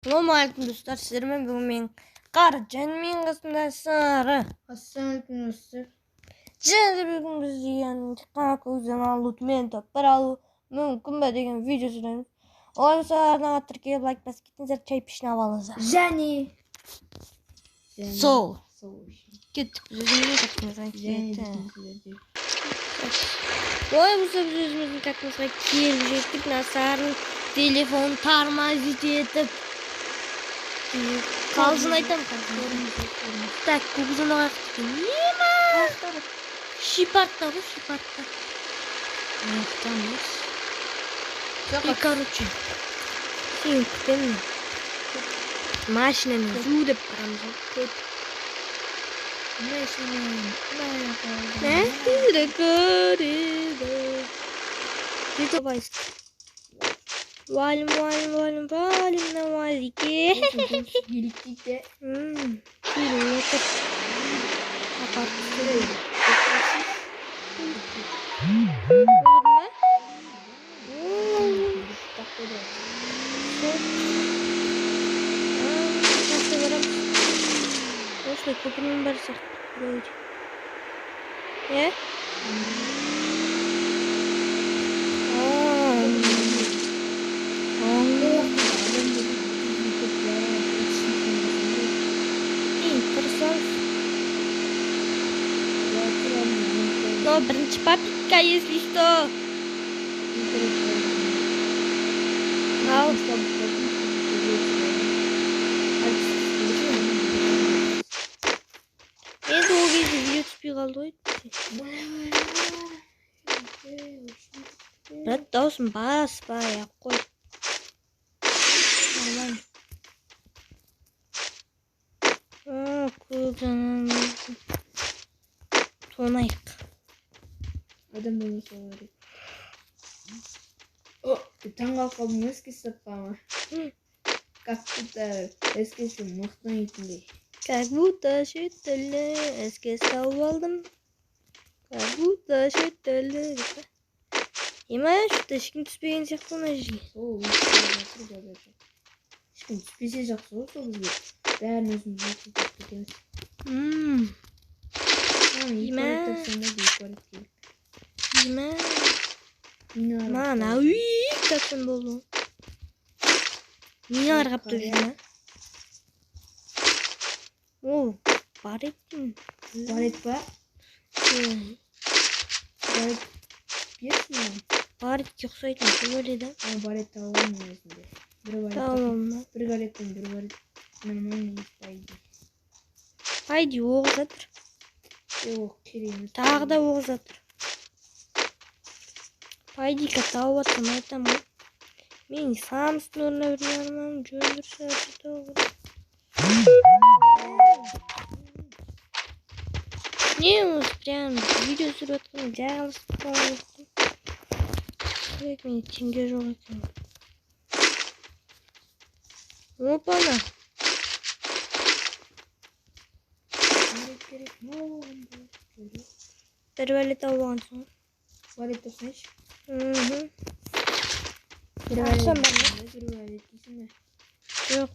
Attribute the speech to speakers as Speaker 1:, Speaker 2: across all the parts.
Speaker 1: Assalamualaikum достар, сіздермен бүгін мен Қаржан мен қасымда Сары.
Speaker 2: Ассалаумалейкум достар.
Speaker 1: Және бүгін біз деген көзден алумен топтар алу мүмкін бе деген видео түсіреміз. Олай болса арнаға тіркеліп лайк басып кетіңіздер, чай пішін алыңыздар.
Speaker 2: Және
Speaker 1: Сол. Кеттік біз өзіміздің картымызға кеттік. Олай болса біз өзіміздің картымызға келіп жеттік. Сарының телефон тормозит етіп қалжың айтам. Так, көкізін оға қытты. Нема? Шипартта ғой, шипартта. Аяқтамыз. И, короче, сен күтемін. Машинамен жу деп барамыз. Машинамен көреді. Жеті байсық. Валим на вазике.
Speaker 2: Еліктейді.
Speaker 1: Келі отыр. Апарты сүрейді. Olur mu? Nasıl varım? Nasıl köprünün barısı? Böyle. Ne? Но бірінші папитка, если что. Ал. Енді ол кезде видео түспей қалды ғой. Брат, даусын баспай ақ қой. Нормально. Көзімізді тонайық.
Speaker 2: Адам болмаса олар. О, таңғалып қалдым, еске саппама. Как будто ескесі мықтан етіндей.
Speaker 1: Как будто шеттілі еске сауып алдым. Как будто шеттілі. Ема, что-то ешкім түспеген сияқты ма жерге?
Speaker 2: Сол, ешкім түспесе жақсы ғой сол бізге. Бәрін өзіміз жетіп кетеміз.
Speaker 1: Ема. Ема. Мана, тапсын болу. Мені арғап тұр жүрме. О, бар еттім.
Speaker 2: Бар ет па? Бар ет берсін ма?
Speaker 1: Бар етке ұқсайтын сол өледі.
Speaker 2: Бар ет тауылым өзінде. Бір галеттен бір бар ет. Нормально пайди.
Speaker 1: Пайди оғыз жатыр.
Speaker 2: Жоқ, керемет.
Speaker 1: Тағы да оғыз жатыр. Пайдика тауып атсам айтам ғой. Мен самыстың орнына бір нормально жөндірші атыр. Не осы прям видео түсіріп атқан жағылысып қалып. Мен теңге жоқ екен. Опана. Бір бәле тауып алғансың.
Speaker 2: Бар ет тапсайшы.
Speaker 1: Ақшам бар ма? Жоқ.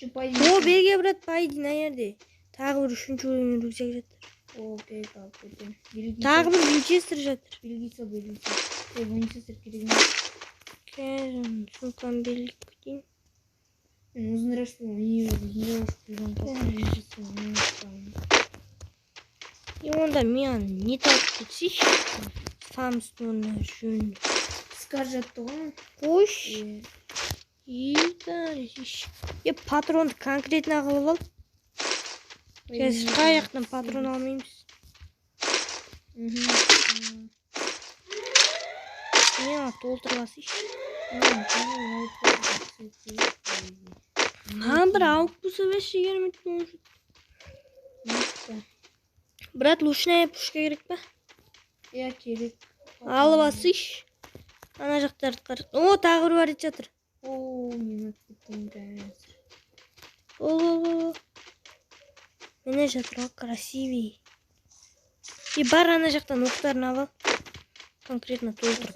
Speaker 1: О, берге брат, пайди на жерде. Тағы бір үшінші өлеңін рюкзак жатыр.
Speaker 2: Окей, қалып кетем.
Speaker 1: Тағы бір винчестер жатыр.
Speaker 2: Белгісі. Винчестер керек емес.
Speaker 1: Кәжім, сумкам белгі күтейін.
Speaker 2: Мен ұзынырақ
Speaker 1: И онда мен не тауып кетсейші. Самыстың орнына жөн.
Speaker 2: Скар жатты ғой.
Speaker 1: Қойш. Патронды конкретно қылып ал. Қазір қаяқтан патрон алмаймыз. Не толтырбасыйшы. Бір ауып бұсы бәші кермет болмашы. Брат, лучная пушка керек па?
Speaker 2: Я керек.
Speaker 1: Алып басыйшы. Ана жақтарды қарат. О, тағы бір бар ет жатыр.
Speaker 2: О, мен өтіп кеттім қазір.
Speaker 1: О. Міне жатыр ғой, красивый. И бар ана жақтан оқтарын ал. Конкретно толтыр.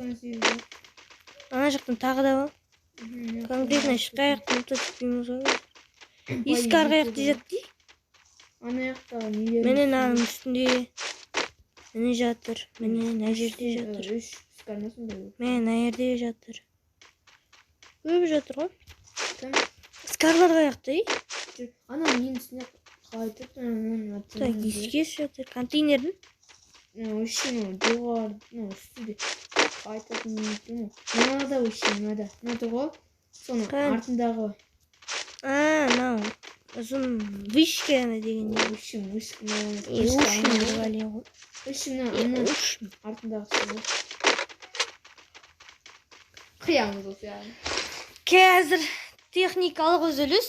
Speaker 1: Ана жақтан тағы да ал. Конкретно ешқаяқтан ұмытып ғой. Ескі арғы жатты.
Speaker 2: Ана жақтағы нелер?
Speaker 1: Менен аның үстінде. Міне жатыр. Міне мына жерде жатыр.
Speaker 2: Үш скарнасын да.
Speaker 1: Міне мына жерде жатыр. Көп жатыр ғой.
Speaker 2: Кім?
Speaker 1: Скарлар қаяқта,
Speaker 2: Ана менің үстіне қайтып
Speaker 1: Так, дискес жатыр. Контейнердің?
Speaker 2: Вообще, жоғары, үстінде қайтатын неткен. Мынада вообще, мынада. Мынада ғой. Соның артындағы.
Speaker 1: Мынау. Ұзын вышка деген.
Speaker 2: Ушым.
Speaker 1: Ушым деп әле ғой.
Speaker 2: Ушым, артындағы сол. Қиямыз осы яғын.
Speaker 1: Қазір техникалық үзіліс.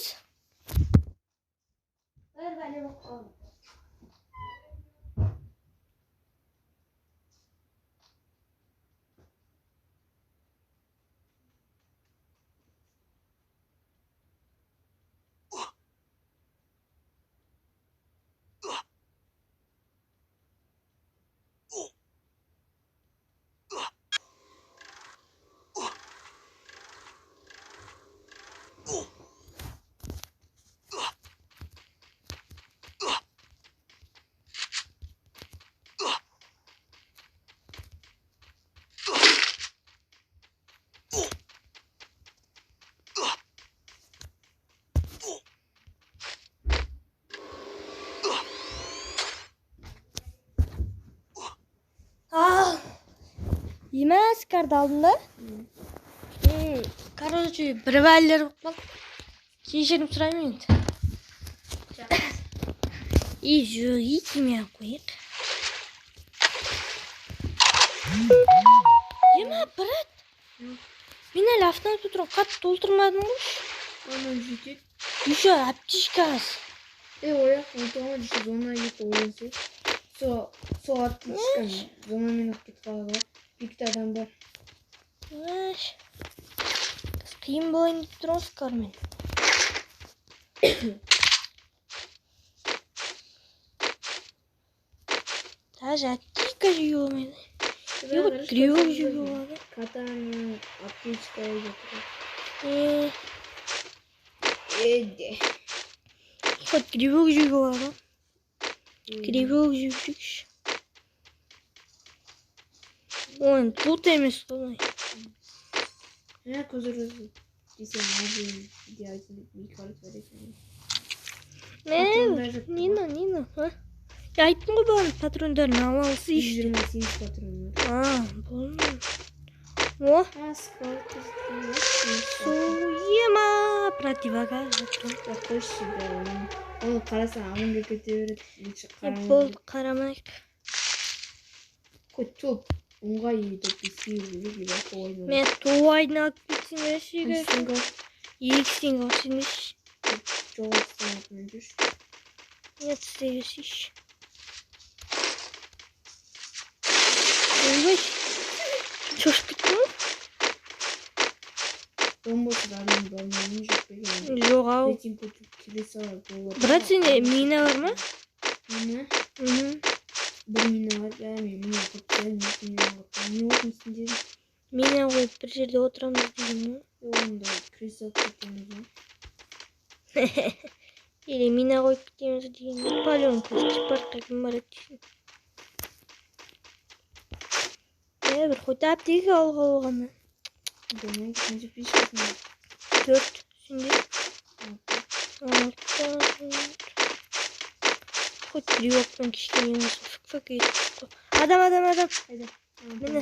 Speaker 1: Емес, карды алдында. Короче, бір бәлілер болып қалды. Кешірім сұраймын енді. Жоқ, етемей ақ қойық. Ема, брат. Мен әлі автомат отырған қатты толтырмадым ғой.
Speaker 2: Ана жетеді.
Speaker 1: Еще аптечкас.
Speaker 2: Ояқ, отырған еще зона ет ойлансы. Сол аптечканы зонамен ақ кетіп қалады ғой. Бекті адам бар.
Speaker 1: Қиын болайын деп тұрмыз Кармен. Даже аптечка жүйе болмайды. Yok, гривок жүйе болады.
Speaker 2: Катана, аптечка жатыр.
Speaker 1: Хоть гривок жүйе болады. Гривок жүйшікші. Ой, тут емес қой.
Speaker 2: Көзірізі десем, мәден идеализм микалып бересің.
Speaker 1: Нина. Я айттым ғой барын патрондарын алалысы ешті.
Speaker 2: 128 патрон бар.
Speaker 1: Болмай. О, суема противогаз жатыр.
Speaker 2: Қойшы бәрін. Оны қарасаң ағынға кете береді.
Speaker 1: Болды, қарамайық.
Speaker 2: Қой топ. Оңға еді беске өлігі бар қойды.
Speaker 1: Мен туайдың алып кетсің өшігі.
Speaker 2: Қаншынға?
Speaker 1: Ексің өшіңіш.
Speaker 2: Жоғастан атынан жүрш.
Speaker 1: Нет, істегісіш. Өлбай. Шошып кеттің ме?
Speaker 2: Бомбасы дарының бармайын жоқ беген.
Speaker 1: Жоқ ау.
Speaker 2: Ретин көтіп келе салар болар.
Speaker 1: Брат, сенде мина бар ма?
Speaker 2: Мина? Бір мина бар. Мен мина қойып мина қойып. Не отын үстінде?
Speaker 1: Мина қойып бір жерде отырамыз деген ме?
Speaker 2: Онда кресап кетеміз ба?
Speaker 1: Или мина қойып кетеміз деген ме? Палеон көзі паркқа кім барады дейсің? Бір қойта аптекі алға болғаны.
Speaker 2: Білмей, қанша пешкесін бар?
Speaker 1: 4 үстінде. 6. Хоть тревогпен кішкене болсын фік етіп қой. Адам.
Speaker 2: Қайда?
Speaker 1: Міне.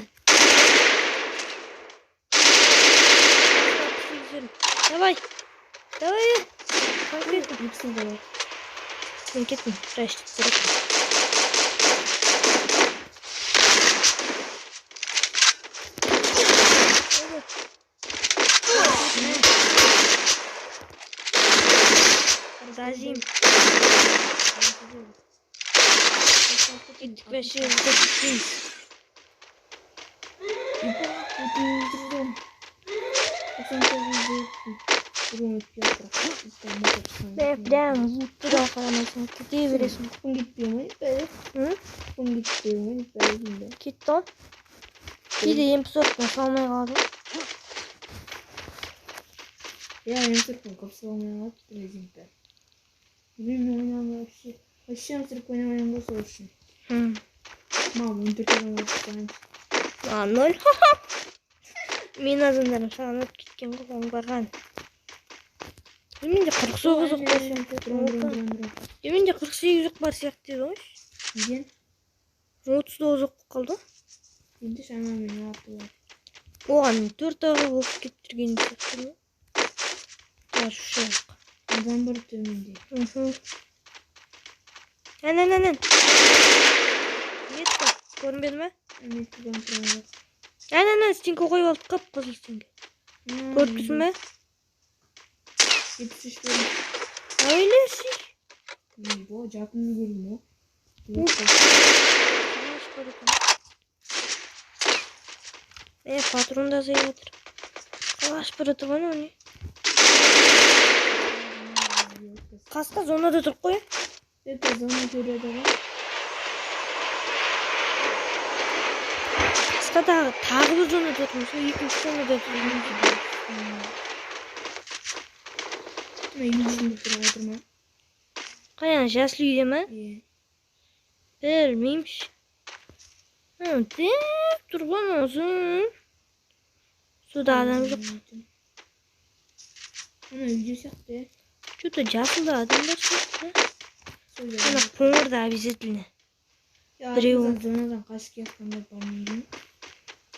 Speaker 1: Давай. Конкретно.
Speaker 2: Екісін қалады.
Speaker 1: Мен кеттім. Рәштік керек. Дазим. Кеттік бәші өтіп прям бұттыра қарамайсың, кете бересің.
Speaker 2: Күн кетпей ма? Күн кетпей ма?
Speaker 1: Кетті ғой. Кейде MP40 салмай қалады.
Speaker 2: Я МСР-ін көпсі олмай қалады резинка. Білмеймін ойнауға вообще. Вообще МСР ойнамайын болса ол үшін. Мам, 14 адам отқан.
Speaker 1: 0. Мен азандарым саған өтіп кеткен ғой, оңбаған. Менде 49 бар сияқты. Менде 48 бар сияқты еді ғой.
Speaker 2: Неден?
Speaker 1: 39 қалды.
Speaker 2: Енді шамамен алты бар.
Speaker 1: Оған 4 аға болып кеттірген сияқты. Шық.
Speaker 2: Адам бар төменде.
Speaker 1: Ән. Метка, көрінбеді ме?
Speaker 2: Меткадан тұрған жоқ.
Speaker 1: Ән, стенка қойып алды, қап-қызыл стенка. Көріпсің бе?
Speaker 2: 73 берім.
Speaker 1: Айлесі.
Speaker 2: Бұл жақынды көрдің
Speaker 1: о? Патрон да зайып отыр. Қалаш бір ұтыған өне. Қасқа зонада тұрып қой.
Speaker 2: Это зона көреді ғой.
Speaker 1: Қасқа тағы бір зонада тұрмыз. Екінші зонада тұрмыз.
Speaker 2: Үйдің ішінде тұрып отыр ма?
Speaker 1: Қаян, жасыл үйде ма? Білмейміш. Тек тұрған өзің. Суда адам жоқ.
Speaker 2: Ана үйде сияқты.
Speaker 1: Что-то жасылда адамдар сияқты. Ана қоңырда обязательно. Біреу.
Speaker 2: Зонадан қашып кеткенде бармаймын.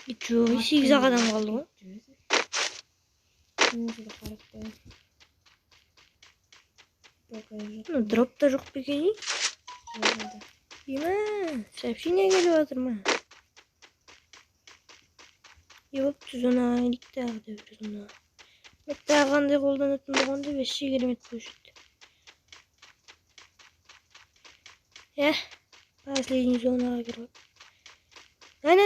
Speaker 1: Жоқ, 8 адам қалды ғой. Дроп та жоқ бекен. Ема, сообщение келіп жатыр ма? Ебіпті зонаға келік тағы да бір зонаға. Тағы қандай қолданатын болғанда вообще керемет болып жетті. Последний зонаға кіріп. Ән.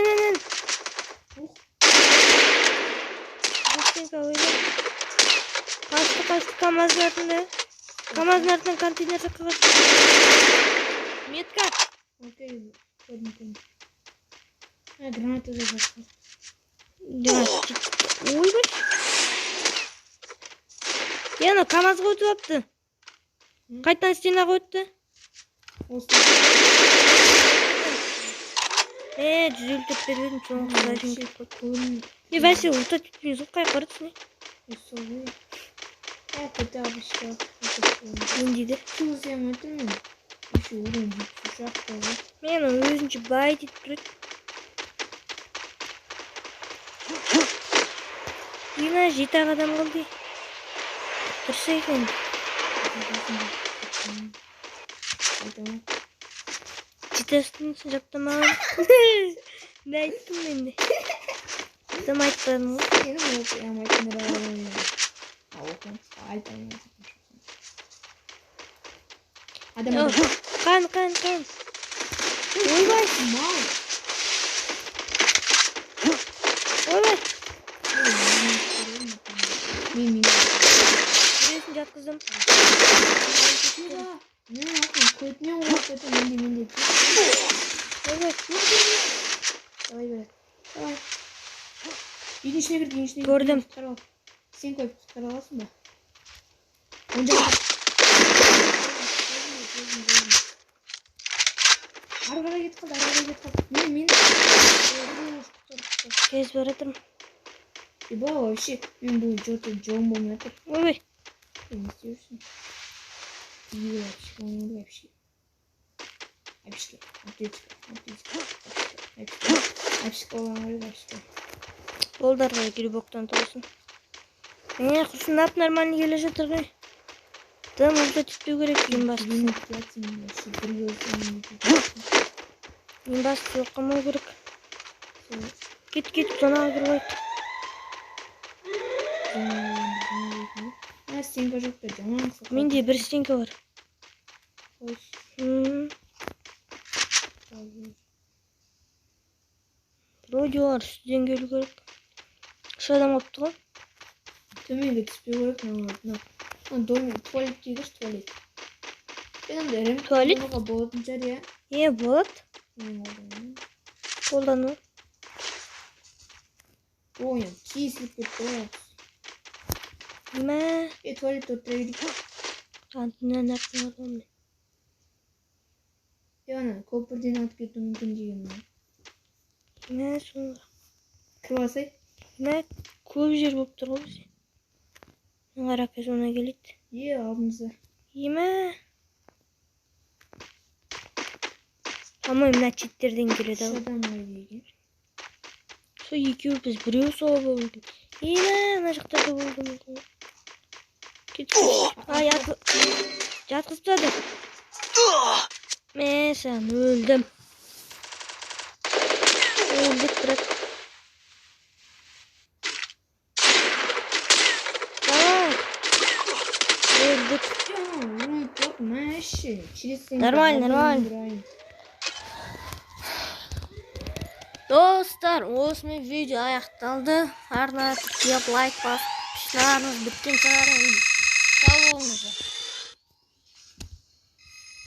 Speaker 1: Стенка ойлап. Қашты КамАЗдың артында. КамАЗдың артынан контейнер жаққа қашты. Метка.
Speaker 2: Окей, көрдім. Граната да жаққа.
Speaker 1: Ойбай. Ана КамАЗға өтіп апты. Қайтан стенаға өтті. Жүзелтіп бердім соңғы қылайшын. Вәсе ұлта түтпен соққай қарытсың.
Speaker 2: Это обычно.
Speaker 1: Мен дейді.
Speaker 2: Су сен өтірмін. Еще урын жетіп шақты ғой.
Speaker 1: Мен өзінше бай дейді тұрады. Ена 7 адам қалды. Тұрса екен. Жетесін жаттамаған. Не айттым мен де. Тым айтпадым ғой.
Speaker 2: Менің айтыныр алайын. Айтамын. Адам.
Speaker 1: Қан. Ойбай.
Speaker 2: Мал.
Speaker 1: Ойбай.
Speaker 2: Мен.
Speaker 1: Біреусін жатқыздым.
Speaker 2: Не, көтіне оғып өті менде.
Speaker 1: Ойбай.
Speaker 2: Давай бәрі. Давай. Үйдің ішіне кірді,
Speaker 1: Көрдім.
Speaker 2: Сен қойып құтқара аласың ба? Онда арғара кет қалды. Мен.
Speaker 1: Кез баратырмын.
Speaker 2: Еба, вообще, мен бұл жоң болмай атыр.
Speaker 1: Ойбай.
Speaker 2: Не істеуірсің? Ие, вообще. Апшқа.
Speaker 1: Болдарға келі боқтан тұрсын. Құрсындап нормально келе жатыр ғой. Тым ұлта түтпеу керек ең басты. Ең басты соққамау керек. Кет, сонаға кіріп айт.
Speaker 2: Стенка жоқ та жаман.
Speaker 1: Менде бір стенка бар. Вроде бар, үстіден келу керек. Үш адам қапты ғой.
Speaker 2: Төменге түспеу керек. Туалет дейгіш, туалет.
Speaker 1: Туалет?
Speaker 2: Болатын жар, е?
Speaker 1: Болады. Қолдану.
Speaker 2: Ой, кесіліп кетті ғой.
Speaker 1: Nima?
Speaker 2: Tuvaletda o'tiraylik.
Speaker 1: Qantindan narxini olaman.
Speaker 2: Yana ko'pirdan o'tib ketib mumkin deganman.
Speaker 1: Nima so'ng?
Speaker 2: Kirib olsak?
Speaker 1: Nima ko'p yer bo'lib turibdi sen. Qaraka zona keldi.
Speaker 2: Ye, oldimizda.
Speaker 1: Nima? Ama imna çittirden girdi.
Speaker 2: Şuradan var diye.
Speaker 1: Şu yıkıyor biz buraya soğuk oldu. Yine anacıkta da buldum. Git. Ay yat kısladı. Mesela öldüm. Öldük bırak. Tamam. Öldük.
Speaker 2: Ya, unuttuk meşe.
Speaker 1: Normal. Dostlar, osmi video аяқталды. Арна тіркеп лайк басып, ішінарыңыз біткен шығар. Сау болыңыздар.